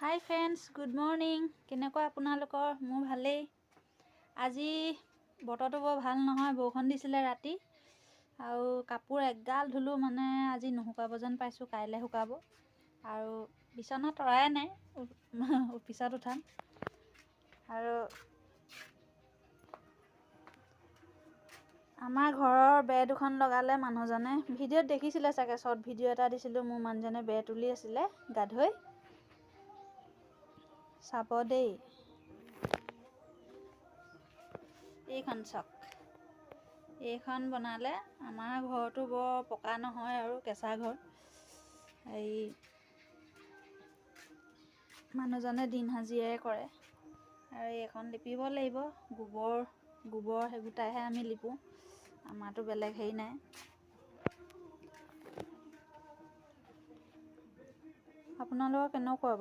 হাই friends, good morning. কেনেকুৱা আপোনালোকৰ? মোৰ ভালেই। আজি বতৰটো বৰ ভাল নহয়, বৰষুণ দিছিলে ৰাতি আৰু কাপোৰ এগাল ধুলোঁ, মানে আজি নুশুকাব যেন পাইছোঁ, কাইলৈ শুকাব। আৰু বিচনা তৰাই নাই, পিছত উঠাম। আৰু আমাৰ ঘৰৰ বেৰ দুখন লগালে মানুহজনে। ভিডিঅ'ত দেখিছিলে চাগে, শ্বৰ্ট ভিডিঅ' এটা দিছিলোঁ, মোৰ মানুহজনে বেৰ তুলি আছিলে গা ধুই। চাব দেই, এইখন চাওক। এইখন বনালে। আমাৰ ঘৰটো বৰ পকা নহয় আৰু কেঁচা ঘৰ। এই মানুহজনে দিন হাজিৰাই কৰে। আৰু এইখন লিপিব লাগিব, গোবৰ সেই গোটাইহে আমি লিপোঁ। আমাৰতো বেলেগ হেৰি নাই। আপোনালোকৰ কেনেকুৱা বাৰু?